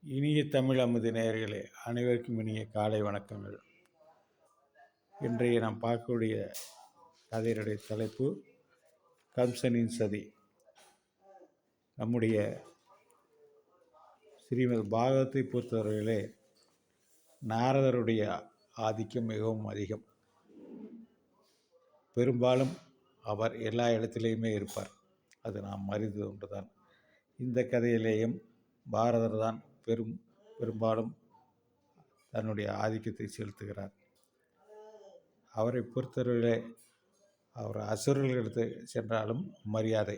இனிய தமிழ் அமுது நேயர்களே, அனைவருக்கும் இனிய காலை வணக்கங்கள். இன்றைய நாம் பார்க்கக்கூடிய கதையினுடைய தலைப்பு கம்சனின் சதி. நம்முடைய ஸ்ரீமத் பாகவத்தை பொறுத்தவரையிலே நாரதருடைய ஆதிக்கம் மிகவும் அதிகம். பெரும்பாலும் அவர் எல்லா இடத்திலேயுமே இருப்பார். அது நாம் அறிந்தது ஒன்றுதான். இந்த கதையிலேயும் பாரதர் தான் பெரும்பாலும் தன்னுடைய ஆதிக்கத்தை செலுத்துகிறார். அவரை பொறுத்தவரையிலே அவர் அசுரர்களிடத்து சென்றாலும் மரியாதை,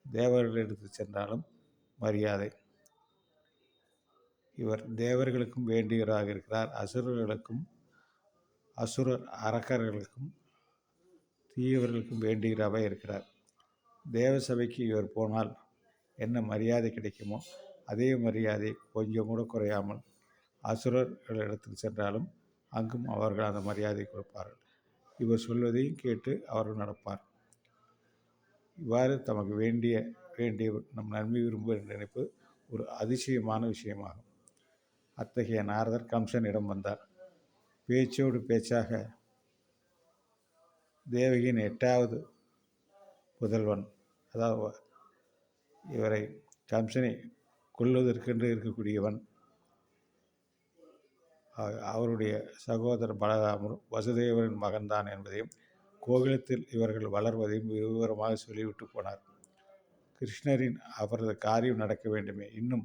தேவர்களிடத்து சென்றாலும் மரியாதை. இவர் தேவர்களுக்கும் வேண்டியவராக இருக்கிறார், அசுரர் அரக்கர்களுக்கும் தீயவர்களுக்கும் வேண்டுகிறவராக இருக்கிறார். தேவ சபைக்கு இவர் போனால் என்ன மரியாதை கிடைக்குமோ அதே மரியாதை கொஞ்சம் கூட குறையாமல் அசுரர்களிடத்தில் சென்றாலும் அங்கும் அவர்கள் அந்த மரியாதை கொடுப்பார்கள். இவர் சொல்வதையும் கேட்டு அவர்கள் நடப்பார். இவ்வாறு தமக்கு வேண்டிய நம் நன்மை விரும்புகிற நினைப்பு ஒரு அதிசயமான விஷயமாகும். அத்தகைய நாரதர் கம்சனிடம் வந்தார். பேச்சோடு பேச்சாக தேவகியின் 8வது புதல்வன், அதாவது இவரை கம்சனை கொல்வதற்கென்று இருக்கக்கூடியவன், அவருடைய சகோதரர் பலராமர் வசுதேவரின் மகன்தான் என்பதையும் கோகுலத்தில் இவர்கள் வளர்வதையும் விவரமாக சொல்லிவிட்டு போனார். கிருஷ்ணரின் அவரது காரியம் நடக்க வேண்டுமே, இன்னும்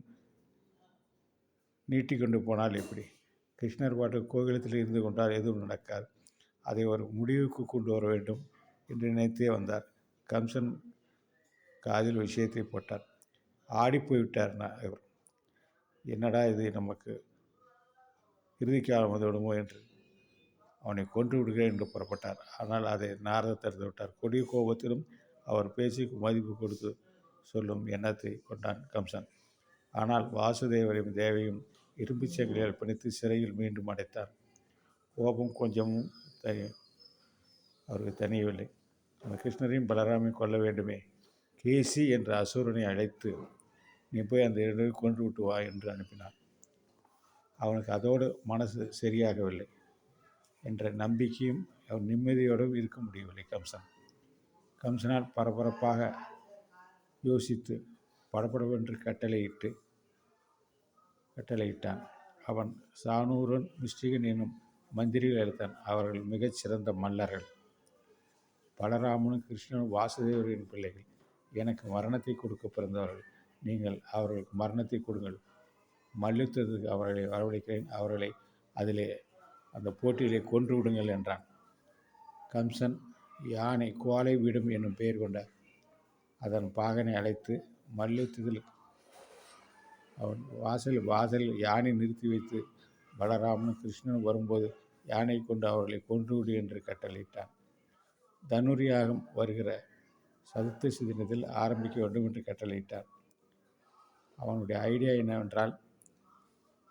நீட்டிக்கொண்டு போனால் எப்படி? கிருஷ்ணர் பாட்டு கோகுலத்தில் இருந்து கொண்டால் எதுவும் நடக்காது. அதை ஒரு முடிவுக்கு கொண்டு வர வேண்டும் என்று நினைத்தே வந்தார். கம்சன் காதில் விஷயத்தை போட்டார். ஆடிப்போய்விட்டார் இவர். என்னடா இது, நமக்கு இறுதிக்காலம் வந்து விடுமோ என்று அவனை கொன்று விடுகிறேன் என்று புறப்பட்டார். ஆனால் அதை நாரதர் தடுத்து விட்டார். கொடிய கோபத்திலும் அவர் பேச்சுக்கு மதிப்பு கொடுத்து சொல்லும் எண்ணத்தை கொண்டான் கம்சன். ஆனால் வாசுதேவரையும் தேவையும் இரும்பு சங்கிலியால் பிணைத்து சிறையில் மீண்டும் அடைத்தார். கோபம் கொஞ்சமும் அவருக்கு தனியவில்லை. அந்த கிருஷ்ணரையும் பலராமையும் கொல்ல வேண்டுமே, கேசி என்ற அசுரனை அழைத்து நீ போய் அந்த 2 கொன்று விட்டு வா என்று அனுப்பினார். அவனுக்கு அதோடு மனசு சரியாகவில்லை என்ற நம்பிக்கையும் அவன் நிம்மதியோடும் இருக்க முடியவில்லை. கம்சனால் பரபரப்பாக யோசித்து படபடவென்று கட்டளையிட்டான். அவன் சானூரன், மிஷ்டிகன் என்னும் மந்திரிகள் அளித்தான். அவர்கள் மிகச் சிறந்த மல்லர்கள். பலராமனும் கிருஷ்ணனும் வாசுதேவரின் பிள்ளைகள். எனக்கு மரணத்தை கொடுக்க பிறந்தவர்கள். நீங்கள் அவர்களுக்கு மரணத்தை கொடுங்கள். மல்யுத்தத்துக்கு அவர்களை வரவழைக்கிறேன். அவர்களை அந்த போட்டியிலே கொன்று விடுங்கள் என்றான். கம்சன் யானை குவாலை வீடும் என்னும் பெயர் கொண்ட அதன் பாகனை அழைத்து மல்யுத்தத்தில் அவன் வாசல் யானை நிறுத்தி வைத்து பலராமனும் கிருஷ்ணனும் வரும்போது யானை கொண்டு அவர்களை கொன்றுவிடு என்று கட்டளையிட்டான். தனுர்யாகம் வருகிற சதுர்த்தசி தினத்தில் ஆரம்பிக்க வேண்டும் என்று கட்டளையிட்டான். அவனுடைய ஐடியா என்னவென்றால்,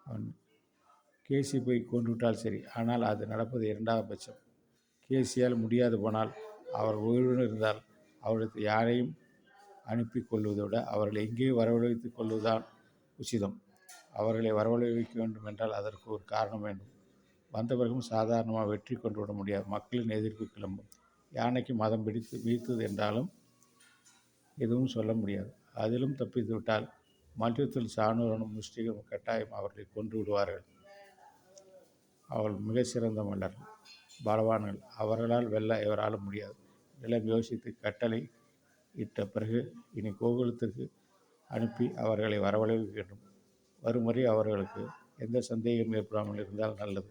அவன் கேசி போய் கொண்டுவிட்டால் சரி, ஆனால் அது நடப்பது 2வது பட்சம். கேசியால் முடியாது போனால், அவர் உயிருடன் இருந்தால் அவர்களுக்கு யாரையும் அனுப்பி கொள்வதை விட அவர்களை எங்கே வரவழைத்து கொள்வதுதான் உச்சிதம். அவர்களை வரவழைக்க வேண்டும் என்றால் அதற்கு ஒரு காரணம் வேண்டும். வந்த பிறகும் சாதாரணமாக வெற்றி கொண்டு விட முடியாது. மக்களின் எதிர்ப்பு கிளம்பும். யானைக்கு மதம் மீத்தது என்றாலும் எதுவும் சொல்ல முடியாது. அதிலும் தப்பித்து விட்டால் மல்யுத்தத்தில் சானூரனும் முஷ்டிகளும் கட்டாயம் அவர்களை கொன்று விடுவார்கள். அவர்கள் மிக சிறந்த மல்லர்கள், பலவான்கள். அவர்களால் வெல்ல இவரால் முடியாது. எல்லாம் யோசித்து கட்டளை இட்ட பிறகு இனி கோகுலத்திற்கு அனுப்பி அவர்களை வரவழைக்க வேண்டும். வருமுறை அவர்களுக்கு எந்த சந்தேகம் ஏற்படாமல் இருந்தால் நல்லது.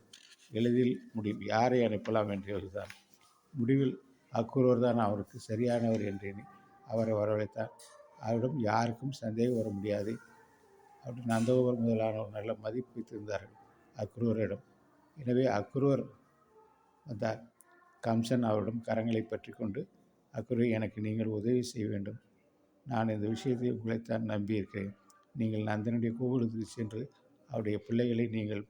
எளிதில் முடியும். யாரை அனுப்பலாம் என்று யோசித்தார். முடிவில் அக்குரூர் தான் அவருக்கு சரியானவர் என்று எண்ணி அவரை வரவழைத்தார். அவரிடம் யாருக்கும் சந்தேகம் வர முடியாது. அப்படி நந்தகோபர் முதலானவர் நல்ல மதிப்பு வைத்திருந்தார்கள் அக்ரூரிடம். எனவே அக்ரூர் வந்தார். கம்சன் அவரிடம் கரங்களை பற்றி கொண்டு, அக்ரூரை, எனக்கு நீங்கள் உதவி செய்ய வேண்டும். நான் இந்த விஷயத்தை உங்களைத்தான் நம்பியிருக்கிறேன். நீங்கள் நந்தனுடைய கோவிலுக்கு சென்று அவருடைய பிள்ளைகளை நீங்கள்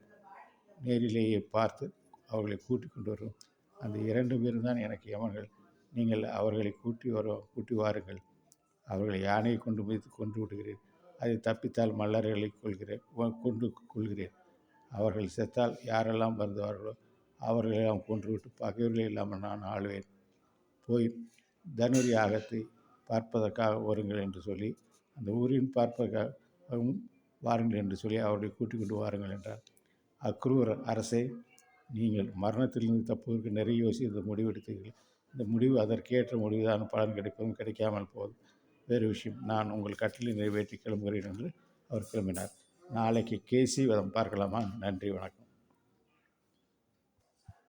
நேரிலேயே பார்த்து அவர்களை கூட்டி கொண்டு வரும். அந்த 2 பேரும் தான் எனக்கு யமன்கள். நீங்கள் அவர்களை கூட்டி வாருங்கள். அவர்களை யானையை கொண்டு வைத்து கொன்று விடுகிறேன். அதை தப்பித்தால் மல்லர்களை கொண்டு கொள்கிறேன். அவர்கள் செத்தால் யாரெல்லாம் வருவார்களோ அவர்களெல்லாம் கொன்றுவிட்டு பகைவர்களே இல்லாமல் நான் ஆளுவேன். போய் தனுரி யாகத்தை பார்ப்பதற்காக வருங்கள் என்று சொல்லி அந்த ஊரின் பார்ப்பதற்காகவும் வாருங்கள் என்று சொல்லி அவர்களை கூட்டிக் கொண்டு வாருங்கள் என்றார். அக்ரூர அரசே, நீங்கள் மரணத்திலிருந்து தப்புவதற்கு நிறைய யோசித்து முடிவெடுத்தீர்கள். இந்த முடிவு அதற்கேற்ற முடிவுதான். பலன் கிடைப்பதும் கிடைக்காமல் போதும் வேறு விஷயம். நான் உங்கள் கட்டளை நிறைவேற்றி கிளம்புகிறேன் என்று அவர் கிளம்பினார். நாளைக்கு கேசி வதம் பார்க்கலாமா? நன்றி, வணக்கம்.